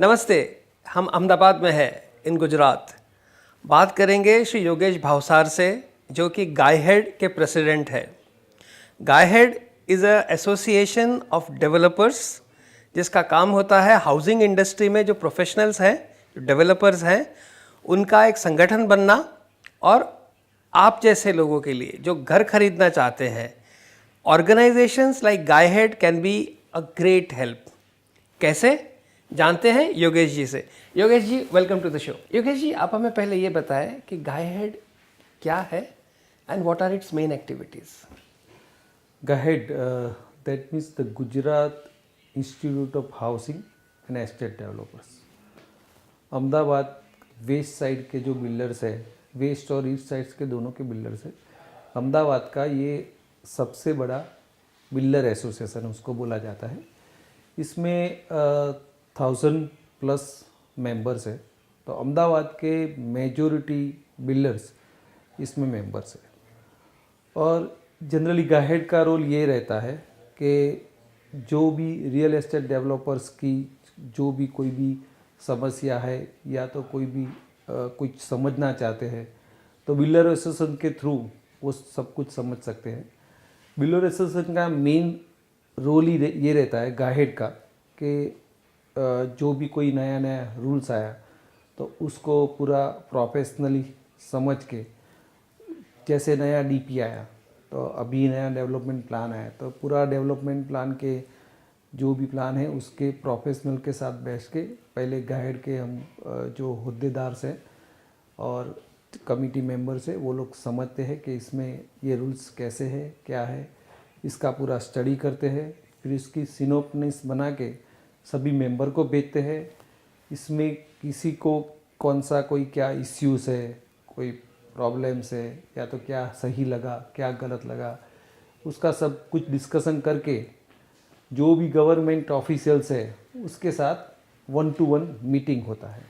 नमस्ते। हम अहमदाबाद में हैं इन गुजरात। बात करेंगे श्री योगेश भावसार से, जो कि गायहेड के प्रेसिडेंट है। GAHED is a association of developers, जिसका काम होता है हाउसिंग इंडस्ट्री में जो प्रोफेशनल्स हैं, जो डेवलपर्स हैं, उनका एक संगठन बनना और आप जैसे लोगों के लिए जो घर खरीदना चाहते हैं, organisations like गायहेड can be a great help. कैसे जानते हैं योगेश जी से। Yogesh ji, welcome to the show. Yogesh ji, आप हमें पहले ये बताएं कि गायहेड क्या है and what are it's main activities. GAHED, that means the Gujarat Institute of Housing and Estate Developers. Ahmedabad west side के जो बिल्डर्स है, वेस्ट और ईस्ट साइड्स के दोनों के बिल्डर्स है, अहमदाबाद का ये सबसे बड़ा बिल्डर एसोसिएशन उसको बोला जाता है। इसमें 1000+ मेंबर्स है। तो अहमदाबाद के मेजॉरिटी बिल्डर्स इसमें मेंबर्स है। और जनरली गायहेड का रोल ये रहता है कि जो भी रियल एस्टेट डेवलपर्स की जो भी कोई भी समस्या है या तो कोई भी कुछ समझना चाहते हैं, तो बिल्डर एसोसिएशन के थ्रू वो सब कुछ समझ सकते हैं। बिल्डर एसोसिएशन का मेन रोल ही ये रहता है गायहेड का कि जो भी कोई नया नया रूल्स आया तो उसको पूरा प्रोफेशनली समझ के, जैसे नया डीपी आया तो अभी नया डेवलपमेंट प्लान आया, तो पूरा डेवलपमेंट प्लान के जो भी प्लान है उसके प्रोफेशनल के साथ बैठ के पहले गायहेड के हम जो होद्देदार से और कमिटी मेंबर से वो लोग समझते हैं कि इसमें ये रूल्स कैसे है, क्या है, इसका पूरा स्टडी करते हैं। फिर इसकी सिनोप्सिस बना के सभी मेंबर को भेजते हैं। इसमें किसी को कौन सा कोई क्या इश्यूज है, कोई प्रॉब्लम्स है, या तो क्या सही लगा, क्या गलत लगा, उसका सब कुछ डिस्कशन करके जो भी गवर्नमेंट ऑफिशियल्स है उसके साथ 1-to-1 मीटिंग होता है।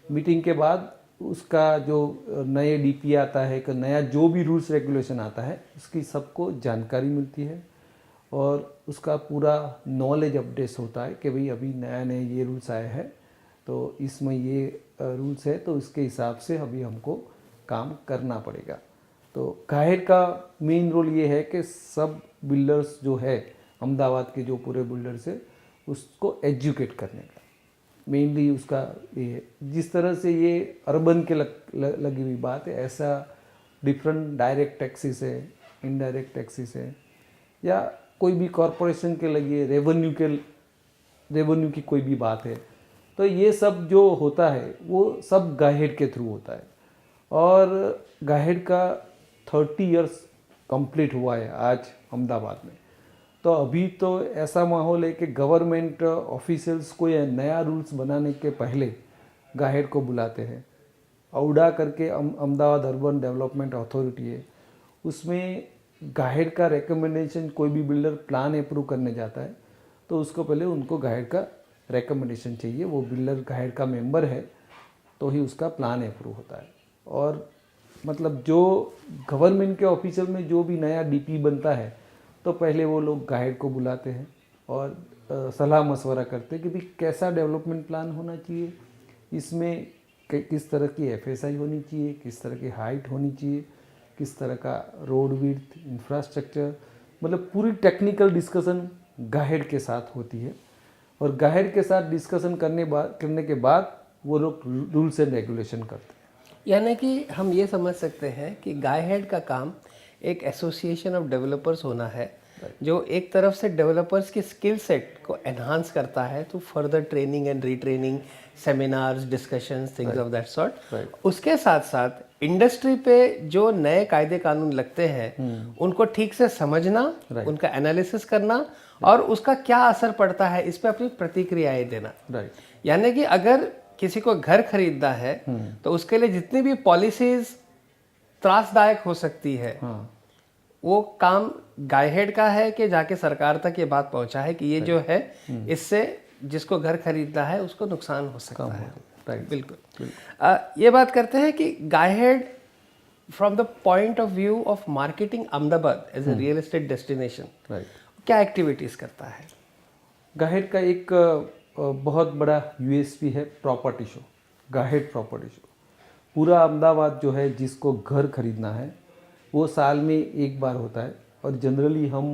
मीटिंग के बाद उसका जो नए डीपी आता है, कि नया जो भी रूल्स रेगुलेशन आता है, उसकी सबको जानकारी मिलती है और उसका पूरा नॉलेज अपडेट होता है कि भाई अभी नया नया ये रूल्स आए हैं, तो इसमें ये रूल्स है, तो इसके हिसाब से अभी हमको काम करना पड़ेगा। तो गायहेड का मेन रोल ये है कि सब बिल्डर्स जो है अहमदाबाद के जो पूरे बिल्डर्स है उसको एजुकेट करने का मेनली उसका ये है। जिस तरह से ये अर्बन के लगी हुई बात है, ऐसा डिफरेंट डायरेक्ट टैक्सेस है, इनडायरेक्ट टैक्सेस है, या कोई भी कॉरपोरेशन के लगी रेवेन्यू की कोई भी बात है, तो ये सब जो होता है वो सब गायहेड के थ्रू होता है। और गायहेड का 30 इयर्स कंप्लीट हुआ है आज अहमदाबाद में। तो अभी तो ऐसा माहौल है कि गवर्नमेंट ऑफिशियल्स को ये नया रूल्स बनाने के पहले गायहेड को बुलाते हैं। औडा करके अहमदाबाद अर्बन डेवलपमेंट अथॉरिटी है, उसमें गायहेड का रिकमेंडेशन कोई भी बिल्डर प्लान अप्रूव करने जाता है तो उसको पहले उनको गायहेड का रिकमेंडेशन चाहिए। वो बिल्डर गायहेड का मेंबर है तो ही उसका प्लान अप्रूव होता है। और मतलब जो गवर्नमेंट के ऑफिशियल में जो भी नया डीपी बनता है तो पहले वो लोग गायहेड को बुलाते हैं और सलाह मशवरा करते हैं कि भाई कैसा डेवलपमेंट प्लान होना चाहिए, इसमें किस तरह की एफएसआई होनी चाहिए, किस तरह की हाइट होनी चाहिए, किस तरह का रोड विड्थ, इंफ्रास्ट्रक्चर, मतलब पूरी टेक्निकल डिस्कशन गायहेड के साथ होती है। और गायहेड के साथ डिस्कशन करने के बाद वो लोग रूल्स एंड रेगुलेशन करते हैं। यानी कि हम ये समझ सकते हैं कि गायहेड का काम एक एसोसिएशन ऑफ डेवलपर्स होना है, जो एक तरफ से डेवलपर्स की स्किल सेट को एनहांस करता है through further training and retraining, seminars, discussions, things of that sort. उसके साथ साथ इंडस्ट्री पे जो नए कायदे कानून लगते हैं उनको ठीक से समझना, उनका एनालिसिस करना और उसका क्या असर पड़ता है इस पे अपनी प्रतिक्रियाएं देना। यानी कि अगर किसी को घर खरीदना है तो उसके लिए जितनी भी पॉलिसीज त्रासदायक हो सकती है, वो काम गायहेड का है कि जाके सरकार तक ये बात पहुंचा है कि ये जो है इससे जिसको घर खरीदना है उसको नुकसान हो सकता है। बिल्कुल। ये बात करते हैं कि GAHED from the point of view of marketing Ahmedabad as a real estate destination क्या एक्टिविटीज करता है? गायहेड का एक बहुत बड़ा यूएसपी है property show, GAHED property show. पूरा अहमदाबाद जो है जिसको घर खरीदना है वो साल में एक बार होता है। और जनरली हम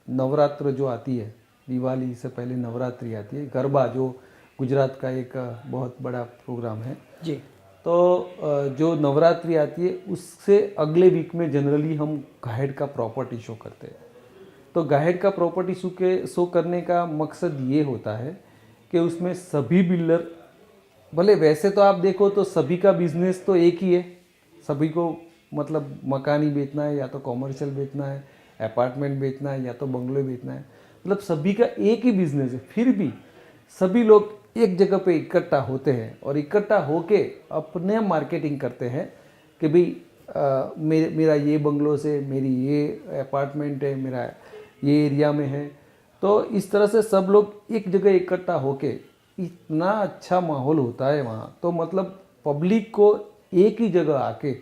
नवरात्र जो आती है, दिवाली से पहले नवरात्रि आती है, गरबा जो गुजरात का एक बहुत बड़ा प्रोग्राम है जी। तो जो नवरात्रि आती है उससे अगले वीक में जनरली हम गाहेड का प्रॉपर्टी शो करते हैं। तो गाहेड का प्रॉपर्टी शो करने का मकसद ये होता है कि उसमें सभी बिल्डर, भले वैसे तो आप देखो तो सभी का बिजनेस तो एक ही है, सभी को मतलब मकान ही बेचना है या तो कॉमर्शियल बेचना है, अपार्टमेंट बेचना है या तो बंगलो बेचना है, मतलब सभी का एक ही बिजनेस है। फिर भी सभी लोग एक जगह पे इकट्ठा होते हैं और इकट्ठा होके अपने मार्केटिंग करते हैं कि भाई मेरा ये बंगलो से, मेरी ये अपार्टमेंट है, मेरा ये एरिया में है। तो इस तरह से सब लोग एक जगह इकट्ठा होके इतना अच्छा माहौल होता है वहाँ, तो मतलब पब्लिक को एक ही जगह आके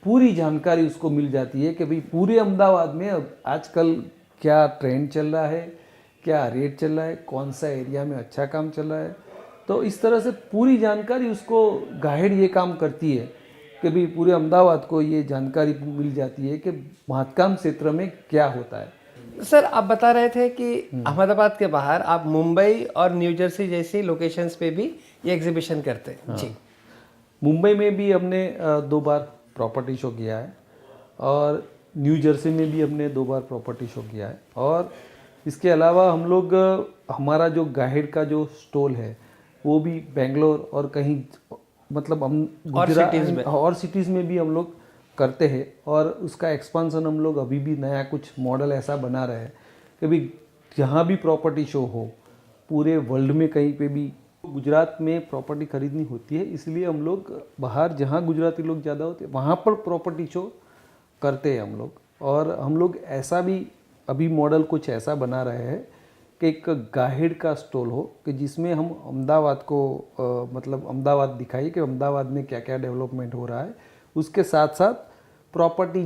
पूरी जानकारी उसको मिल जाती है कि भाई पूरे अहमदाबाद में अब आजकल क्या ट्रेंड चल रहा है, क्या रेट चल रहा है, कौन सा एरिया में अच्छा काम चल रहा है। तो इस तरह से पूरी जानकारी उसको गाइड ये काम करती है कि भाई पूरे अहमदाबाद को ये जानकारी मिल जाती है कि महत्काम क्षेत्र में क्या होता है। सर, आप बता रहे थे कि अहमदाबाद के बाहर आप मुंबई और न्यू जर्सी जैसी लोकेशंस पे भी ये एग्जीबिशन करते हैं। हाँ। जी। मुंबई में भी हमने 2 बार प्रॉपर्टी शो किया है और न्यू जर्सी में भी हमने 2 बार प्रॉपर्टी शो किया है। और इसके अलावा हम लोग हमारा जो गाइड का जो स्टॉल है वो भी बेंगलोर और कहीं मतलब हम गुजरात और सिटीज़ में भी हम लोग करते हैं। और उसका एक्सपांसन हम लोग अभी भी नया कुछ मॉडल ऐसा बना रहे हैं कि भाई जहाँ भी प्रॉपर्टी शो हो पूरे वर्ल्ड में कहीं पे भी गुजरात में प्रॉपर्टी खरीदनी होती है, इसलिए हम लोग बाहर जहाँ गुजराती लोग ज़्यादा होते हैं वहाँ पर प्रॉपर्टी शो करते हैं हम लोग। और हम लोग ऐसा भी अभी मॉडल कुछ ऐसा बना रहे हैं कि एक गाइड का स्टॉल हो कि जिसमें हम अहमदाबाद को मतलब अहमदाबाद दिखाइए कि अहमदाबाद में क्या क्या डेवलपमेंट हो रहा है। उसके साथ साथ प्रॉपर्टी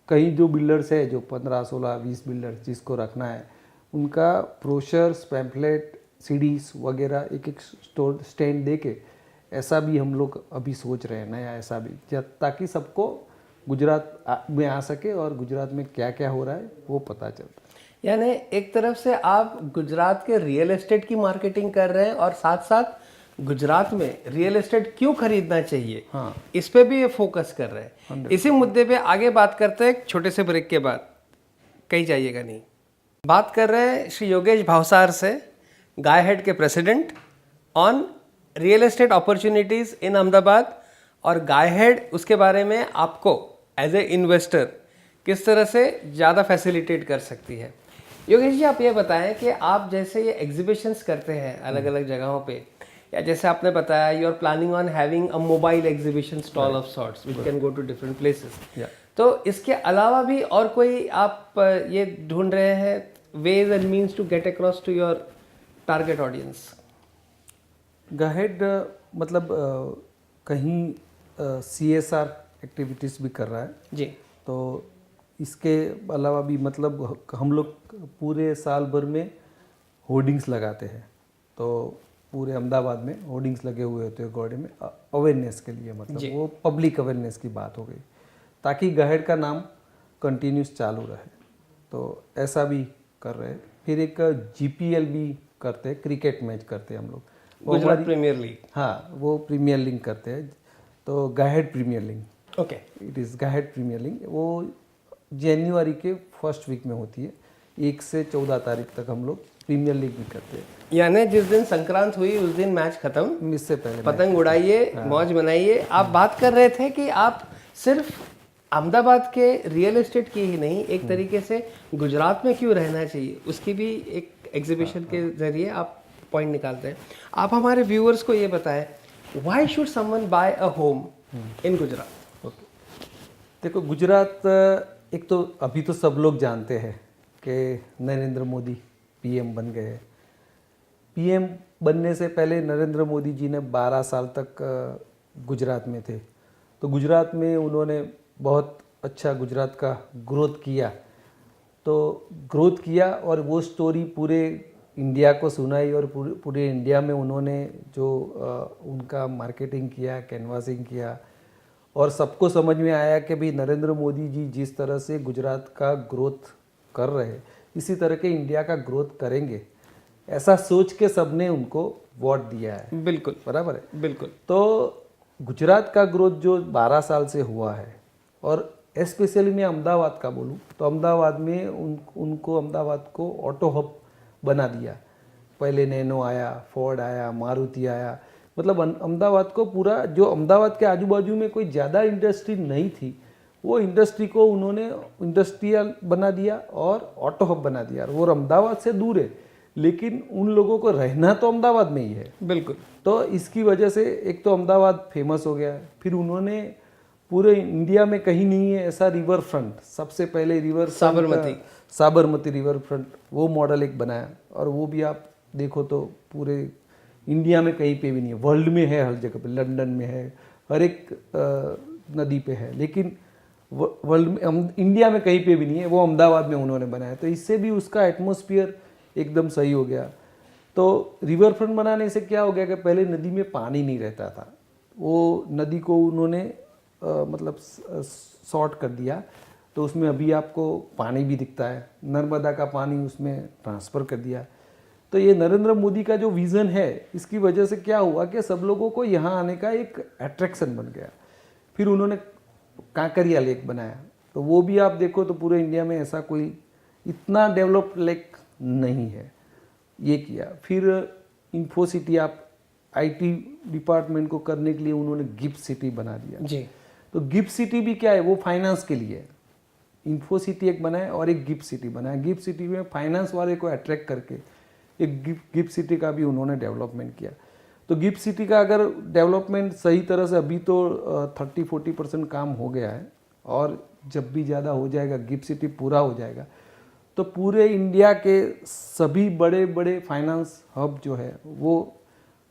कई जो बिल्डर्स है, जो 15, 16, 20 बिल्डर्स जिसको रखना है, उनका ब्रोशर्स, पैम्फलेट, सीडीज वगैरह एक एक स्टोर स्टैंड दे के ऐसा भी हम लोग अभी सोच रहे हैं नया, ऐसा भी, ताकि सबको गुजरात में आ सके और गुजरात में क्या क्या हो रहा है वो पता चलता है। यानी एक तरफ से आप गुजरात के रियल एस्टेट की मार्केटिंग कर रहे हैं और साथ साथ गुजरात में रियल एस्टेट क्यों खरीदना चाहिए, हाँ, इस पे भी ये फोकस कर रहे हैं। इसी मुद्दे पे आगे बात करते हैं एक छोटे से ब्रेक के बाद, कहीं जाइएगा नहीं। बात कर रहे हैं श्री योगेश भावसार से, गायहेड के president, on real estate opportunities in Ahmedabad और गायहेड उसके बारे में आपको एज ए इन्वेस्टर किस तरह से ज़्यादा फैसिलिटेट कर सकती है। योगेश जी, आप ये बताएं कि आप जैसे ये एग्जीबिशंस करते हैं अलग अलग जगहों पे, या जैसे आपने बताया you are planning on having a mobile exhibition stall of sorts which can go to different places, तो इसके अलावा भी और कोई आप ये ढूंढ रहे हैं ways and means to get across to your target audience? Guide मतलब कहीं CSR एक्टिविटीज़ भी कर रहा है जी। तो इसके अलावा भी मतलब हम लोग पूरे साल भर में होर्डिंग्स लगाते हैं। तो पूरे अहमदाबाद में होर्डिंग्स लगे हुए होते हैं गौड़े में अवेयरनेस के लिए, मतलब वो पब्लिक अवेयरनेस की बात हो गई, ताकि गाइड का नाम कंटिन्यूस चालू रहे। तो ऐसा भी कर रहे हैं। फिर एक GPL भी करते हैं, क्रिकेट मैच करते हैं हम लोग, गुजरात प्रीमियर लीग। हाँ, वो प्रीमियर लीग करते हैं, तो guide premier league, okay, it is guide premier league. वो जनवरी के फर्स्ट वीक में होती है, 1 से 14 तारीख तक हम लोग प्रीमियर लीग भी करते हैं। यानी जिस दिन संक्रांत हुई उस दिन मैच खत्म, इससे पहले पतंग उड़ाइए, मौज मनाइए। आप बात कर रहे थे कि आप सिर्फ अहमदाबाद के रियल एस्टेट की ही नहीं, एक तरीके से गुजरात में क्यों रहना चाहिए उसकी भी एक एग्जीबिशन के जरिए आप पॉइंट निकालते हैं। आप हमारे व्यूअर्स को ये बताएं, why should someone buy a home in Gujarat? Okay, देखो गुजरात एक तो अभी तो सब लोग जानते हैं कि नरेंद्र मोदी PM बन गए हैं। PM बनने से पहले नरेंद्र मोदी जी ने 12 साल तक गुजरात में थे, तो गुजरात में उन्होंने बहुत अच्छा गुजरात का ग्रोथ किया। तो ग्रोथ किया और वो स्टोरी पूरे इंडिया को सुनाई और पूरे इंडिया में उन्होंने जो उनका मार्केटिंग किया, कैनवासिंग किया और सबको समझ में आया कि भाई नरेंद्र मोदी जी जिस तरह से गुजरात का ग्रोथ कर रहे हैं इसी तरह के इंडिया का ग्रोथ करेंगे, ऐसा सोच के सबने उनको वोट दिया है। बिल्कुल बराबर है। बिल्कुल। तो गुजरात का ग्रोथ जो 12 साल से हुआ है और स्पेशली मैं अहमदाबाद का बोलूँ तो अहमदाबाद में उनको अहमदाबाद को ऑटो हब बना दिया। पहले नैनो आया, फोर्ड आया, मारुति आया, मतलब अहमदाबाद को पूरा जो अहमदाबाद के आजू बाजू में कोई ज़्यादा इंडस्ट्री नहीं थी वो इंडस्ट्री को उन्होंने इंडस्ट्रियल बना दिया और ऑटो हब बना दिया। वो अहमदाबाद से दूर है लेकिन उन लोगों को रहना तो अहमदाबाद में ही है। बिल्कुल। तो इसकी वजह से एक तो अहमदाबाद फेमस हो गया, फिर उन्होंने पूरे इंडिया में कहीं नहीं है ऐसा रिवर फ्रंट, सबसे पहले रिवर साबरमती रिवर फ्रंट वो मॉडल एक बनाया और वो भी आप देखो तो पूरे इंडिया में कहीं पे भी नहीं है, वर्ल्ड में है हर जगह पे, लंदन में है, हर एक नदी पे है, लेकिन वर्ल्ड में इंडिया में कहीं पे भी नहीं है, वो अहमदाबाद में उन्होंने बनाया। तो इससे भी उसका एटमॉस्फेयर एकदम सही हो गया। तो रिवर फ्रंट बनाने से क्या हो गया कि पहले नदी में पानी नहीं रहता था, वो नदी को उन्होंने मतलब शॉर्ट कर दिया तो उसमें अभी आपको पानी भी दिखता है, नर्मदा का पानी उसमें ट्रांसफ़र कर दिया। तो ये नरेंद्र मोदी का जो विज़न है इसकी वजह से क्या हुआ कि सब लोगों को यहाँ आने का एक अट्रैक्शन बन गया। फिर उन्होंने कांकरिया लेक बनाया, तो वो भी आप देखो तो पूरे इंडिया में ऐसा कोई इतना डेवलप्ड लेक नहीं है, ये किया। फिर इन्फो सिटी, आप आईटी डिपार्टमेंट को करने के लिए उन्होंने गिफ्ट सिटी बना दिया जी। तो गिफ्ट सिटी भी क्या है, वो फाइनेंस के लिए है। इन्फो सिटी एक बनाया और एक गिफ्ट सिटी बनाया। गिफ्ट सिटी में फाइनेंस वाले को अट्रैक्ट करके एक गिफ्ट सिटी का भी उन्होंने डेवलपमेंट किया। तो गिफ्ट सिटी का अगर डेवलपमेंट सही तरह से अभी तो 30-40% काम हो गया है और जब भी ज़्यादा हो जाएगा, गिफ्ट सिटी पूरा हो जाएगा तो पूरे इंडिया के सभी बड़े बड़े फाइनेंस हब जो है वो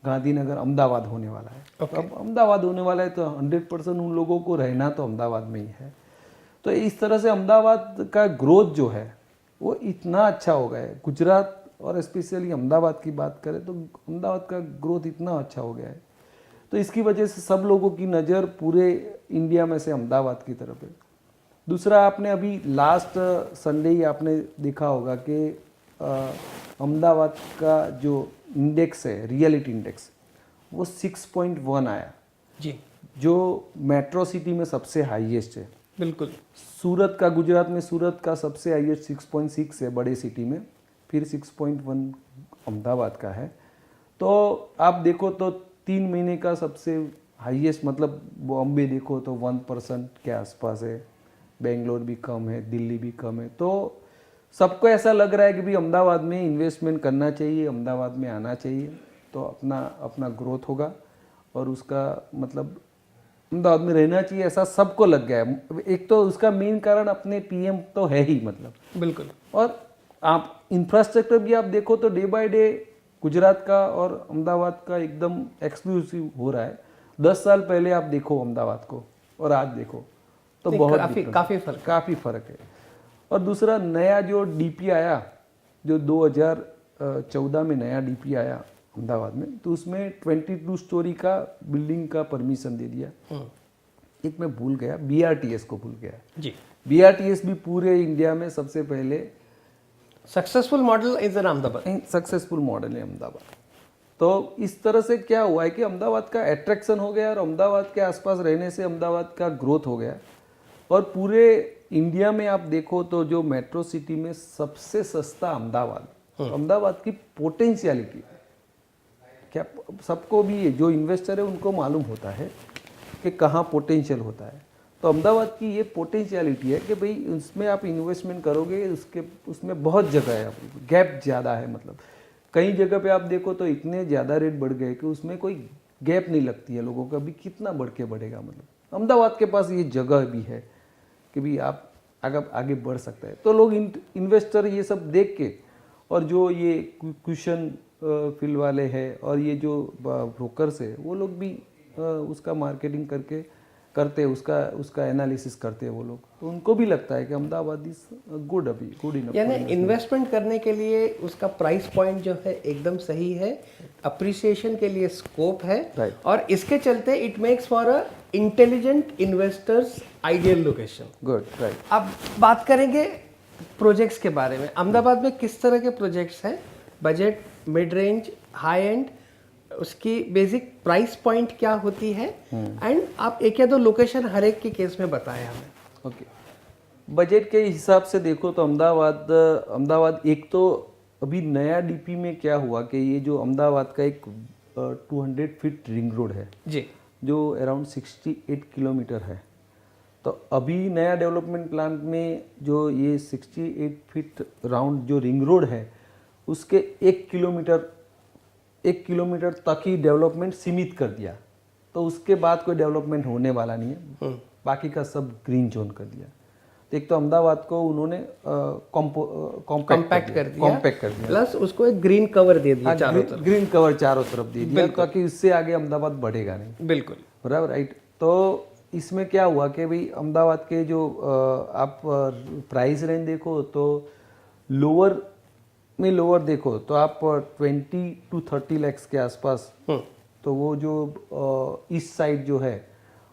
गांधीनगर अहमदाबाद होने वाला है। तो अब अहमदाबाद होने वाला है तो 100% उन लोगों को रहना तो अहमदाबाद में ही है। तो इस तरह से अहमदाबाद का ग्रोथ जो है वो इतना अच्छा हो गया है। गुजरात और स्पेशली अहमदाबाद की बात करें तो अहमदाबाद का ग्रोथ इतना अच्छा हो गया है, तो इसकी वजह से सब लोगों की नज़र पूरे इंडिया में से अहमदाबाद की तरफ है। दूसरा, आपने अभी लास्ट संडे ही आपने देखा होगा कि अहमदाबाद का जो इंडेक्स है, रियलिटी इंडेक्स, वो 6.1 आया जी, जो मेट्रो सिटी में सबसे हाईएस्ट है। बिल्कुल। सूरत का, गुजरात में सूरत का सबसे हाईएस्ट 6.6 है बड़े सिटी में, फिर 6.1 अहमदाबाद का है। तो आप देखो तो 3 महीने का सबसे हाईएस्ट, मतलब बॉम्बे देखो तो 1% के आसपास है, बेंगलोर भी कम है, दिल्ली भी कम है। तो सबको ऐसा लग रहा है कि भाई अहमदाबाद में इन्वेस्टमेंट करना चाहिए, अहमदाबाद में आना चाहिए, तो अपना ग्रोथ होगा और उसका मतलब अहमदाबाद में रहना चाहिए, ऐसा सबको लग गया है। एक तो उसका मेन कारण अपने पीएम तो है ही, मतलब बिल्कुल। और आप इंफ्रास्ट्रक्चर भी आप देखो तो डे बाय डे गुजरात का और अहमदाबाद का एकदम एक्सक्लूसिव हो रहा है। 10 साल पहले आप देखो अहमदाबाद को और आज देखो तो बहुत काफ़ी फर्क है। और दूसरा, नया जो डीपी आया, जो 2014 में नया डीपी आया अहमदाबाद में, तो उसमें 22 स्टोरी का बिल्डिंग का परमिशन दे दिया। एक मैं भूल गया, बीआरटीएस को भूल गया जी। बीआरटीएस भी पूरे इंडिया में सबसे पहले successful model is in Ahmedabad, successful model है अहमदाबाद। तो इस तरह से क्या हुआ है कि अहमदाबाद का अट्रैक्शन हो गया और अहमदाबाद के आसपास रहने से अहमदाबाद का ग्रोथ हो गया। और पूरे इंडिया में आप देखो तो जो मेट्रो सिटी में सबसे सस्ता अहमदाबाद, अहमदाबाद की पोटेंशियलिटी क्या सबको भी, जो इन्वेस्टर है उनको मालूम होता है कि कहाँ पोटेंशियल होता है। तो अहमदाबाद की ये पोटेंशियलिटी है कि भाई उसमें आप इन्वेस्टमेंट करोगे, उसमें बहुत जगह है, गैप ज़्यादा है। मतलब कई जगह पे आप देखो तो इतने ज़्यादा रेट बढ़ गए कि उसमें कोई गैप नहीं लगती है लोगों का, भी कितना बढ़ के बढ़ेगा। मतलब अहमदाबाद के पास ये जगह भी है कि भी आप आगे बढ़ सकता है। तो लोग इन्वेस्टर ये सब देख के, और जो ये क्वेश्चन फील्ड वाले हैं और ये जो ब्रोकर्स है, वो लोग भी उसका मार्केटिंग करके करते हैं, उसका एनालिसिस करते हैं वो लोग, तो उनको भी लगता है कि अहमदाबाद इज गुड, अभी गुड इनफ। यानी इन्वेस्टमेंट करने के लिए उसका प्राइस पॉइंट जो है एकदम सही है, अप्रिसिएशन के लिए स्कोप है, Right. और इसके चलते it makes for a intelligent investors ideal location. Good, right. अब बात करेंगे प्रोजेक्ट्स के बारे में। अहमदाबाद में किस तरह के प्रोजेक्ट्स हैं, budget, mid range, high and, उसकी बेसिक प्राइस पॉइंट क्या होती है, एंड आप एक या दो लोकेशन हर एक के केस में बताएं हमें। ओके, बजट के हिसाब से देखो तो अहमदाबाद एक तो अभी नया डीपी में क्या हुआ कि ये जो अहमदाबाद का एक 200 फीट रिंग रोड है जी, जो अराउंड 68 किलोमीटर है, तो अभी नया डेवलपमेंट प्लान में जो ये 68 फीट राउंड जो रिंग रोड है उसके 1 किलोमीटर तक ही डेवलपमेंट सीमित कर दिया, तो उसके बाद कोई डेवलपमेंट होने वाला नहीं है, बाकी का सब ग्रीन जोन कर दिया। तो एक तो अहमदाबाद को उन्होंने कॉम्पैक्ट कर दिया, प्लस उसको एक ग्रीन कवर दे दिया चारों तरफ। ग्रीन कवर चारों तरफ दे दिया, ताकि इससे आगे अहमदाबाद बढ़ेगा नहीं। बिल्कुल बराबर, राइट। तो इसमें क्या हुआ कि भाई अहमदाबाद के जो आप प्राइस रेंज देखो तो लोअर देखो तो आप 20 to 30 लाख के आसपास, तो वो जो ईस्ट साइड जो है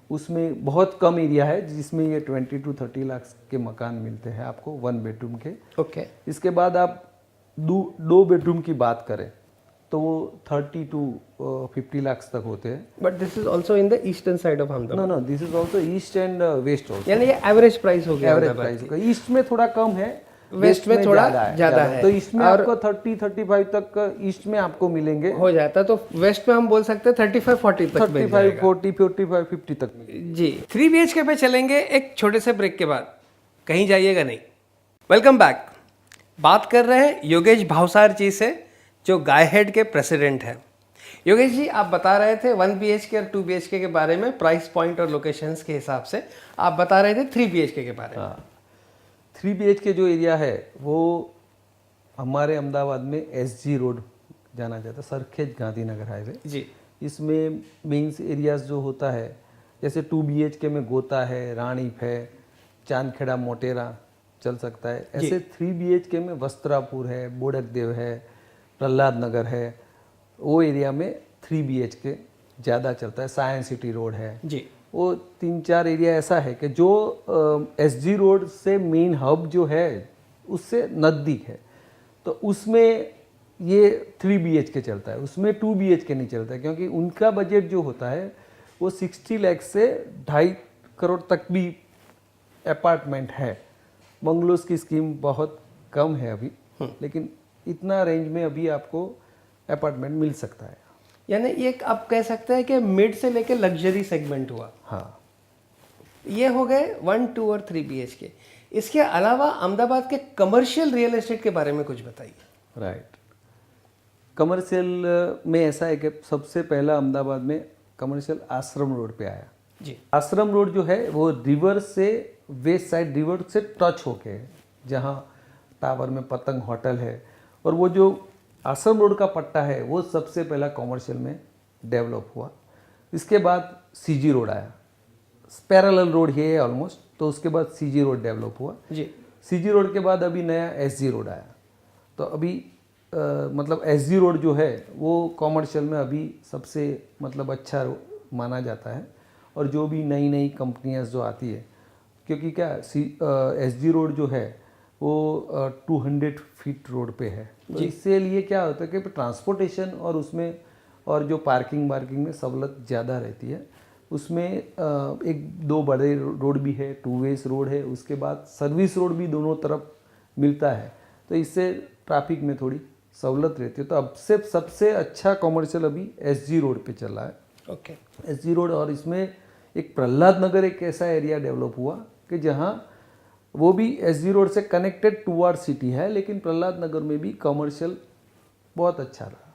उसमें बहुत कम एरिया है जिसमें ये 20 to 30 लाख के मकान मिलते हैं आपको 1 बेडरूम के। ओके। इसके बाद आप 2 बेडरूम की बात करें तो वो 30 to 50 लाख तक होते हैं। But this is also in the eastern side of Ahmedabad. No, this is also east and west also, यानी ये एवरेज प्राइस हो गया। एवरेज प्राइस होगा। ईस्ट में थोड़ा कम है, वेस्ट में थोड़ा ज्यादा है। तो ईस्ट में आपको 30-35 तक ईस्ट में आपको मिलेंगे, हो जाता है। तो वेस्ट में हम बोल सकते हैं 35-40 तक मिल 35, जाएगा। 40, 45, 50 तक मिलेंगे। जी, 3 BHK पे चलेंगे एक छोटे से ब्रेक के बाद, कहीं जाइएगा नहीं। Welcome back. बात कर रहे हैं योगेश भावसार जी से, जो गायहेड के प्रेसिडेंट हैं। योगेश जी, आप बता रहे थे 1 BHK और 2 BHK के बारे में, प्राइस पॉइंट और लोकेशंस के हिसाब से। आप बता रहे थे 3 BHK के बारे में। 3 BHK जो एरिया है वो हमारे अहमदाबाद में SG रोड जाना जाता है, सरखेज गांधीनगर हाईवे जी। इसमें मेंस एरियाज जो होता है, जैसे 2 BHK में गोता है, रानीप है, चांदखेड़ा, मोटेरा चल सकता है। ऐसे 3 BHK में वस्त्रापुर है, बोडकदेव है, प्रहलाद नगर है, वो एरिया में 3 BHK ज़्यादा चलता है। साइंस सिटी रोड है जी। वो 3-4 एरिया ऐसा है कि जो SG रोड से मेन हब जो है उससे नज़दीक है, तो उसमें ये 3 BHK चलता है, उसमें 2 BHK नहीं चलता है, क्योंकि उनका बजट जो होता है वो 60 लाख से 2.5 करोड़ तक भी अपार्टमेंट है। बंगलोज की स्कीम बहुत कम है अभी, लेकिन इतना रेंज में अभी आपको अपार्टमेंट मिल सकता है। यानी ये आप कह सकते हैं कि मिड से लेके लग्जरी सेगमेंट हुआ। हाँ, ये हो गए 1, 2 और 3 BHK। इसके अलावा अहमदाबाद के कमर्शियल रियल एस्टेट के बारे में कुछ बताइए। राइट। कमर्शियल में ऐसा है कि सबसे पहला अहमदाबाद में कमर्शियल आश्रम रोड पे आया जी। आश्रम रोड जो है वो रिवर से वेस्ट साइड रिवर से टच होके है, जहाँ टावर में पतंग होटल है, और वो जो आश्रम रोड का पट्टा है वो सबसे पहला कॉमर्शियल में डेवलप हुआ। इसके बाद CG रोड आया, पैरेलल रोड ही है ऑलमोस्ट, तो उसके बाद CG रोड डेवलप हुआ जी। CG रोड के बाद अभी नया SG रोड आया। तो अभी मतलब SG रोड जो है वो कॉमर्शियल में अभी सबसे मतलब अच्छा माना जाता है, और जो भी नई नई कंपनियां जो आती है, क्योंकि क्या SG रोड जो है वो 200 फीट रोड पे है, तो इससे लिए क्या होता है कि ट्रांसपोर्टेशन और उसमें और जो पार्किंग में सहूलत ज़्यादा रहती है। उसमें 1-2 बड़े रोड भी है, 2 वेज रोड है, उसके बाद सर्विस रोड भी दोनों तरफ मिलता है, तो इससे ट्रैफिक में थोड़ी सहूलत रहती है। तो अब से सबसे अच्छा कॉमर्शियल अभी SG रोड पे चल रहा है। ओके। SG रोड, और इसमें एक प्रहलाद नगर एक ऐसा एरिया डेवलप हुआ कि जहाँ वो भी SG रोड से कनेक्टेड टूवर्ड सिटी है, लेकिन प्रहलाद नगर में भी कमर्शियल बहुत अच्छा रहा,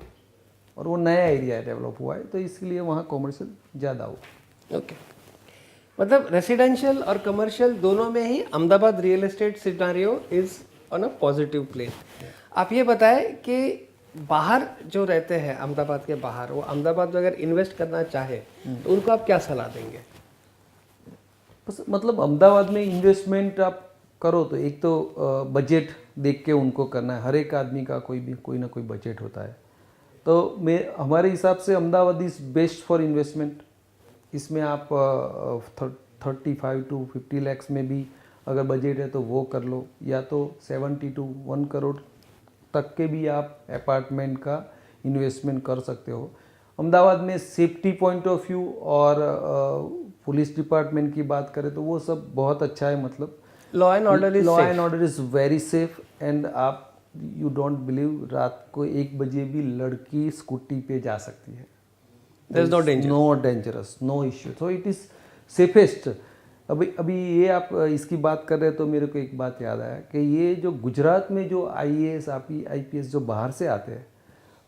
और वो नया एरिया डेवलप हुआ है, तो इसलिए वहाँ कमर्शियल ज़्यादा हुआ। ओके। मतलब रेसिडेंशियल और कमर्शियल दोनों में ही Ahmedabad real estate scenario is on a positive plane. आप ये बताएं कि बाहर जो रहते हैं अहमदाबाद के बाहर, वो अहमदाबाद में अगर इन्वेस्ट करना चाहे तो उनको आप क्या सलाह देंगे? बस मतलब अहमदाबाद में इन्वेस्टमेंट आप करो तो एक तो बजट देख के उनको करना है। हर एक आदमी का कोई ना कोई बजट होता है। तो हमारे हिसाब से Ahmedabad is best for investment. इसमें आप 35 to 50 lakhs में भी अगर बजट है तो वो कर लो, या तो 70 to 1 करोड़ तक के भी आप अपार्टमेंट का इन्वेस्टमेंट कर सकते हो। अहमदाबाद में सेफ्टी पॉइंट ऑफ व्यू और पुलिस डिपार्टमेंट की बात करें तो वो सब बहुत अच्छा है। मतलब law and order is very safe. And आप यू डोंट बिलीव, रात को 1 बजे भी लड़की स्कूटी पे जा सकती है। There is no danger, no dangerous, no issue, so it is safest. अभी ये आप इसकी बात कर रहे हैं तो मेरे को एक बात याद आया कि ये जो गुजरात में जो IAS IPS जो बाहर से आते हैं,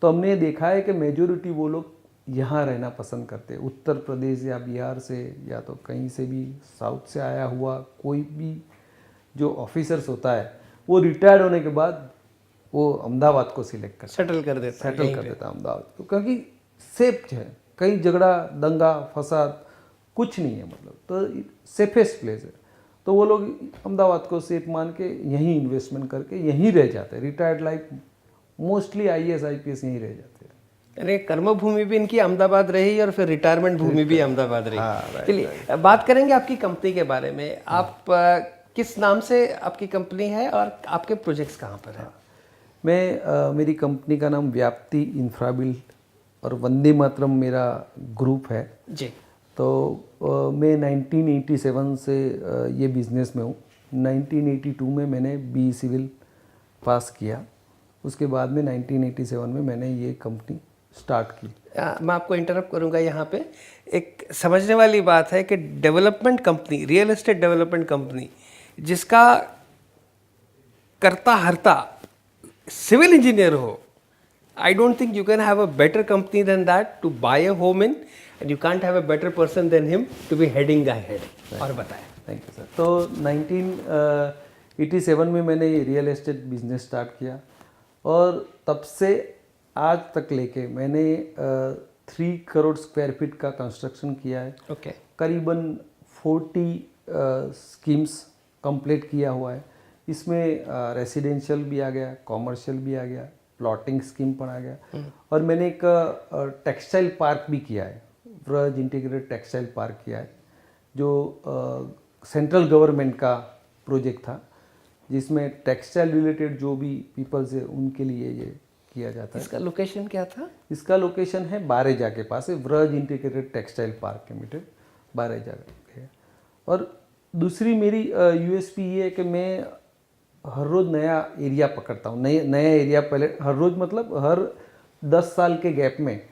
तो हमने देखा है कि मेजोरिटी वो लोग यहाँ रहना पसंद करते हैं। उत्तर प्रदेश या बिहार से या तो कहीं से भी साउथ से आया हुआ कोई भी जो ऑफिसर्स होता है वो रिटायर्ड होने के बाद वो अहमदाबाद को सिलेक्ट करता है, सेटल कर देता है अहमदाबाद को, क्योंकि सेफ है। कहीं झगड़ा दंगा फसाद कुछ नहीं है, मतलब तो सेफेस्ट प्लेस है। तो वो लोग अहमदाबाद को सेफ मान के यहीं इन्वेस्टमेंट करके यहीं रह जाते हैं। Retired life mostly IAS IPS यहीं रह जाते हैं। अरे कर्मभूमि भी इनकी अहमदाबाद रही और फिर रिटायरमेंट भूमि भी अहमदाबाद रही। चलिए बात करेंगे आपकी कंपनी के बारे में। आप किस नाम से आपकी कंपनी है और आपके प्रोजेक्ट्स कहाँ पर हैं? मेरी कंपनी का नाम व्याप्ति इंफ्राबिल्ड और वंदे मातरम मेरा ग्रुप है जी। तो मैं 1987 से ये बिज़नेस में हूँ। 1982 में मैंने BE सिविल पास किया। उसके बाद में 1987 में मैंने ये कंपनी स्टार्ट की। मैं आपको इंटरप्ट करूंगा यहाँ पे। एक समझने वाली बात है कि development company, real estate development company जिसका कर्ता हर्ता सिविल इंजीनियर हो, I don't think you can have a better company than that to buy a home in, and you can't have a better person than him to be heading guy head. और बताएं। Thank you sir. तो 1987 में मैंने real estate business start किया और तब से आज तक लेके मैंने 3 करोड़ स्क्वायर फीट का कंस्ट्रक्शन किया है। ओके। करीबन 40 स्कीम्स कंप्लीट किया हुआ है। इसमें रेसिडेंशियल भी आ गया, कॉमर्शियल भी आ गया, प्लॉटिंग स्कीम पर आ गया और मैंने एक टेक्सटाइल पार्क भी किया है, व्रज इंटीग्रेटेड टेक्सटाइल पार्क किया है, जो सेंट्रल गवर्नमेंट का प्रोजेक्ट था, जिसमें टेक्सटाइल रिलेटेड जो भी पीपल्स है उनके लिए ये किया जाता है। इसका लोकेशन क्या था? इसका लोकेशन है बारेजा के पास है, Vraj integrated textile park limited, Bareja है। और दूसरी मेरी USP ये है कि मैं हर रोज़ नया एरिया पकड़ता हूँ। नया एरिया पहले हर रोज़ मतलब हर 10 साल के गैप में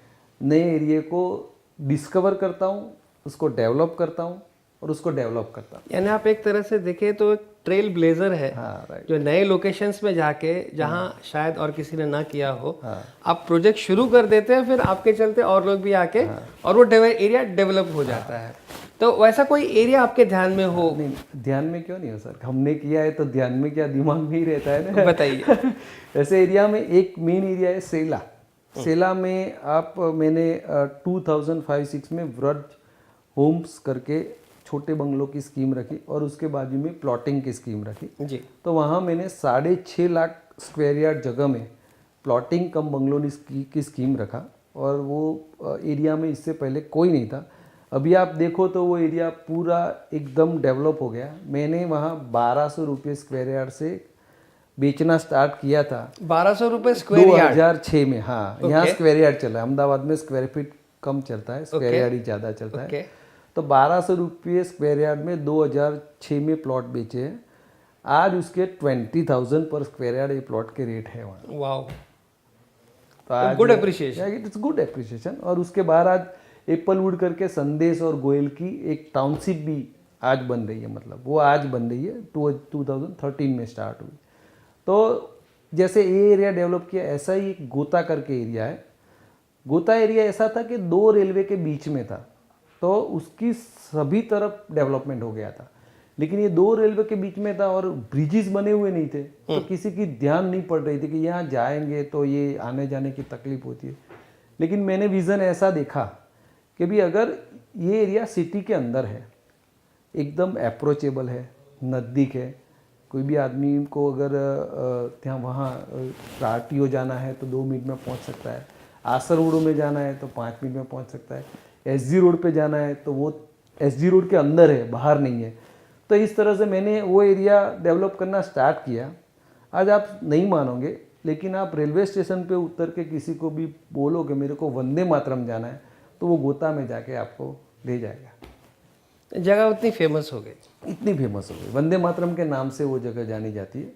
नए एरिया को डिस्कवर करता हूँ, उसको डेवलप करता हूँ और उसको डेवलप करता हूँ। यानी आप एक तरह से देखें तो एक ट्रेल ब्लेजर है। हाँ, राइट। जो नए लोकेशंस में जाके जहाँ शायद और किसी ने ना किया हो, आप प्रोजेक्ट शुरू कर देते हैं, फिर आपके चलते और लोग भी आके और वो एरिया डेवलप हो जाता है। तो वैसा कोई एरिया आपके ध्यान में हो? नहीं, ध्यान में क्यों नहीं हो सर, हमने किया है तो ध्यान में क्या, दिमाग में ही रहता है ना। बताइए। ऐसे एरिया में एक मेन एरिया है सेला। सेला में मैंने 2005-06 में व्रज होम्स करके छोटे बंगलों की स्कीम रखी और उसके बाजू में प्लॉटिंग की स्कीम रखी जी। तो वहाँ मैंने 6.5 लाख स्क्वायर यार्ड जगह में प्लॉटिंग कम बंगलों की स्कीम रखा और वो एरिया में इससे पहले कोई नहीं था। अभी आप देखो तो वो एरिया पूरा एकदम डेवलप हो गया। मैंने वहाँ 1200 रुपये स्क्वायर यार्ड से बेचना स्टार्ट किया था। 1200 रुपये स्क्वायर यार्ड? 2006 में। हाँ, यहाँ स्क्वायर यार्ड चला है। अहमदाबाद में स्क्वायर फीट कम चलता है, स्क्वायर यार्ड ही ज़्यादा चलता है। तो 1200 रुपये स्क्वायर यार्ड में 2006 में प्लॉट बेचे हैं। आज उसके 20,000 पर स्क्वायर यार्ड ये प्लॉट के रेट है वहाँ। वाओ, तो आज good appreciation. It's good appreciation. और उसके बाद आज एप्पलवुड करके संदेश और गोयल की एक टाउनशिप भी आज बन रही है, मतलब वो आज बन रही है, 2013 में स्टार्ट हुई। तो जैसे ये एरिया डेवलप किया, ऐसा ही एक गोता करके एरिया है। गोता एरिया ऐसा था कि 2 रेलवे के बीच में था, तो उसकी सभी तरफ डेवलपमेंट हो गया था। लेकिन ये 2 रेलवे के बीच में था और ब्रिजेस बने हुए नहीं थे, तो किसी की ध्यान नहीं पड़ रही थी कि यहाँ जाएंगे तो ये आने जाने की तकलीफ होती है। लेकिन मैंने विज़न ऐसा देखा कि भी अगर ये एरिया सिटी के अंदर है एकदम अप्रोचेबल है, नज़दीक है। कोई भी आदमी को अगर ત્યાં वहाँ RTO जाना है तो 2 मिनट में पहुँच सकता है, आसर रोड में जाना है तो 5 मिनट में पहुँच सकता है, SG रोड पे जाना है तो वो SG रोड के अंदर है, बाहर नहीं है। तो इस तरह से मैंने वो एरिया डेवलप करना स्टार्ट किया। आज आप नहीं मानोगे, लेकिन आप रेलवे स्टेशन पे उतर के किसी को भी बोलो कि मेरे को वंदे मातरम जाना है तो वो गोता में जाके आपको ले जाएगा। जगह उतनी फेमस हो गई, इतनी फेमस हो गई, वंदे मातरम के नाम से वो जगह जानी जाती है।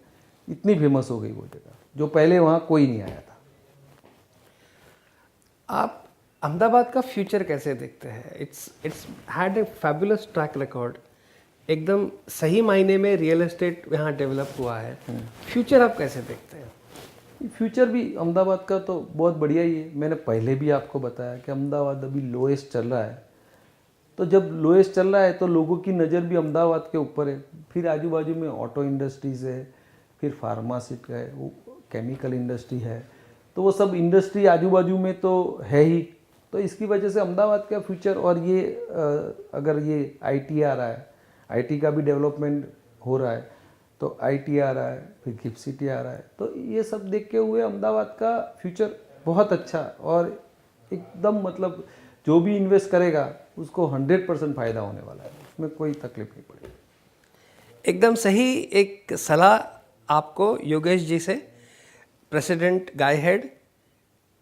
इतनी फेमस हो गई वो जगह, जो पहले वहाँ कोई नहीं आया था। आप अहमदाबाद का फ्यूचर कैसे देखते हैं? It's had a fabulous track record, एकदम सही मायने में रियल एस्टेट यहाँ डेवलप हुआ है। फ्यूचर आप कैसे देखते हैं? फ्यूचर भी अहमदाबाद का तो बहुत बढ़िया ही है। मैंने पहले भी आपको बताया कि अहमदाबाद अभी लोएस्ट चल रहा है। तो जब लोएस्ट चल रहा है तो लोगों की नज़र भी अहमदाबाद के ऊपर है। फिर आजू बाजू में ऑटो इंडस्ट्रीज़ है, फिर फार्मासी है, वो केमिकल इंडस्ट्री है, तो वो सब इंडस्ट्री आजू बाजू में तो है ही। तो इसकी वजह से अहमदाबाद का फ्यूचर, और ये अगर ये IT आ रहा है, IT का भी डेवलपमेंट हो रहा है, तो IT आ रहा है, फिर गिफ्ट सिटी आ रहा है, तो ये सब देख के हुए अहमदाबाद का फ्यूचर बहुत अच्छा, और एकदम मतलब जो भी इन्वेस्ट करेगा उसको 100% फ़ायदा होने वाला है, उसमें कोई तकलीफ नहीं पड़ेगी। एकदम सही एक सलाह आपको योगेश जी से, president गायहेड।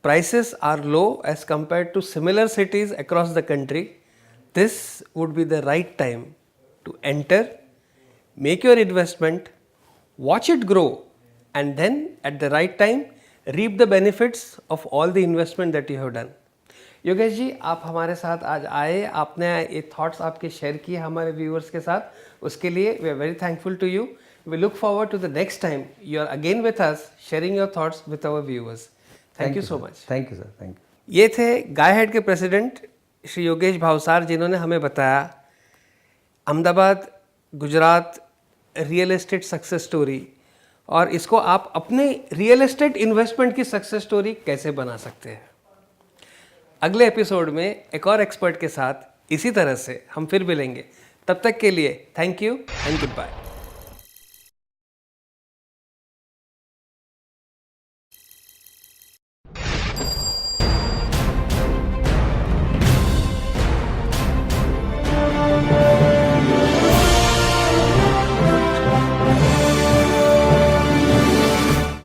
Prices are low as compared to similar cities across the country. This would be the right time to enter, make your investment, watch it grow, and then at the right time reap the benefits of all the investment that you have done. Yogesh ji, आप हमारे साथ आज आए, आपने ये thoughts आपके share किए हमारे व्यूअर्स के साथ, उसके लिए we are very thankful to you. We look forward to the next time you are again with us sharing your thoughts with our viewers. Thank you so much. Thank you sir, thank you. ये थे गायहेड के president Shri Yogesh Bhavsar, जिन्होंने हमें बताया Ahmedabad Gujarat real estate success story, और इसको आप अपने रियल एस्टेट इन्वेस्टमेंट की सक्सेस स्टोरी कैसे बना सकते हैं। अगले एपिसोड में एक और एक्सपर्ट के साथ इसी तरह से हम फिर मिलेंगे। तब तक के लिए thank you and good bye.